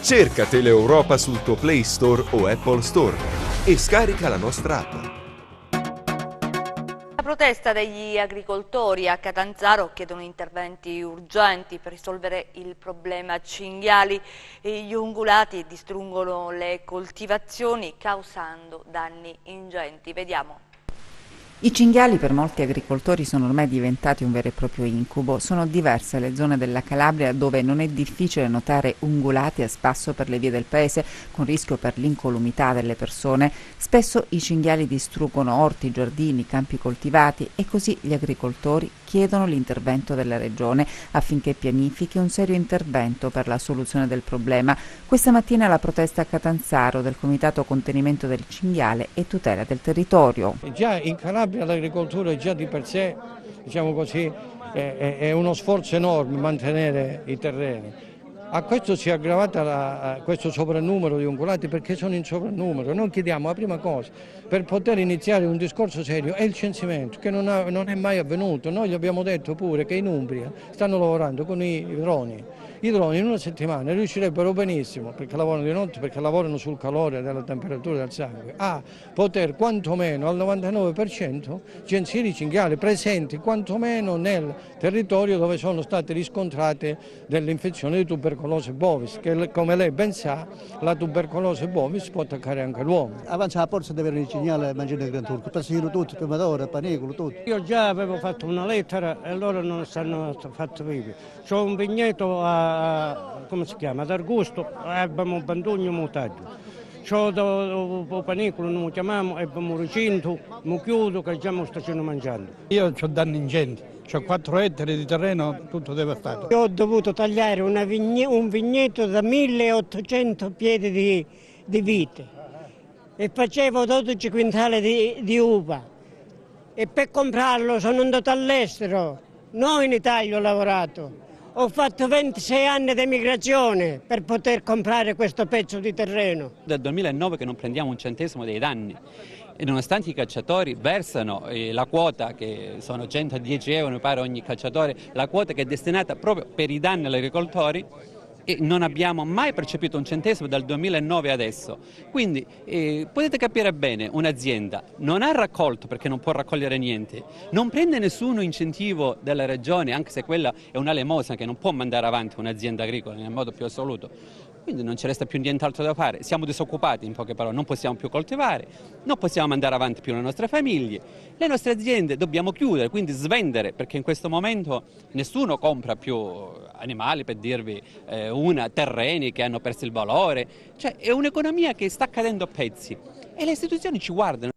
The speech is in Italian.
Cerca Teleeuropa sul tuo Play Store o Apple Store e scarica la nostra app. La protesta degli agricoltori a Catanzaro chiedono interventi urgenti per risolvere il problema cinghiali. Gli ungulati distruggono le coltivazioni causando danni ingenti. Vediamo. I cinghiali per molti agricoltori sono ormai diventati un vero e proprio incubo. Sono diverse le zone della Calabria dove non è difficile notare ungulati a spasso per le vie del paese, con rischio per l'incolumità delle persone. Spesso i cinghiali distruggono orti, giardini, campi coltivati e così gli agricoltori chiedono l'intervento della Regione affinché pianifichi un serio intervento per la soluzione del problema. Questa mattina la protesta a Catanzaro del Comitato Contenimento del Cinghiale e Tutela del Territorio. Già in Calabria l'agricoltura già di per sé, diciamo così, è uno sforzo enorme mantenere i terreni. A questo si è aggravata questo soprannumero di ungulati perché sono in soprannumero. Noi chiediamo la prima cosa, per poter iniziare un discorso serio, è il censimento che non è mai avvenuto. Noi gli abbiamo detto pure che in Umbria stanno lavorando con i droni. I droni in una settimana riuscirebbero benissimo, perché lavorano di notte, perché lavorano sul calore della temperatura del sangue, a poter quantomeno al 99% censire i cinghiali presenti quantomeno nel territorio dove sono state riscontrate delle infezioni di tubercolosi bovis, che come lei ben sa la tubercolosi bovis può attaccare anche l'uomo. Avanti alla porta deve avere i cinghiali mangiando il Gran Turco, persino tutti, primatore, panicolo, tutti. Io già avevo fatto una lettera e loro non stanno fatto vivi. C'ho un vigneto come si chiama, ad Argusto, abbiamo un bandugno mutaggio. C'ho un panicolo, non lo chiamiamo, abbiamo recinto, mi chiudo che già mi sto mangiando. Io ho danni ingenti, ho 4 ettari di terreno, tutto devastato. Io ho dovuto tagliare un vigneto da 1800 piedi di vite e facevo 12 quintali di uva e per comprarlo sono andato all'estero, non in Italia ho lavorato. Ho fatto 26 anni di emigrazione per poter comprare questo pezzo di terreno. Dal 2009 che non prendiamo un centesimo dei danni e nonostante i cacciatori versano la quota, che sono 110 euro mi pare ogni cacciatore, la quota che è destinata proprio per i danni agli agricoltori, e non abbiamo mai percepito un centesimo dal 2009 adesso. Quindi potete capire bene, un'azienda non ha raccolto perché non può raccogliere niente, non prende nessuno incentivo dalla regione, anche se quella è una lemosina che non può mandare avanti un'azienda agricola nel modo più assoluto. Quindi non ci resta più nient'altro da fare, siamo disoccupati in poche parole, non possiamo più coltivare, non possiamo mandare avanti più le nostre famiglie, le nostre aziende dobbiamo chiudere, quindi svendere, perché in questo momento nessuno compra più animali, per dirvi terreni che hanno perso il valore, cioè è un'economia che sta cadendo a pezzi e le istituzioni ci guardano.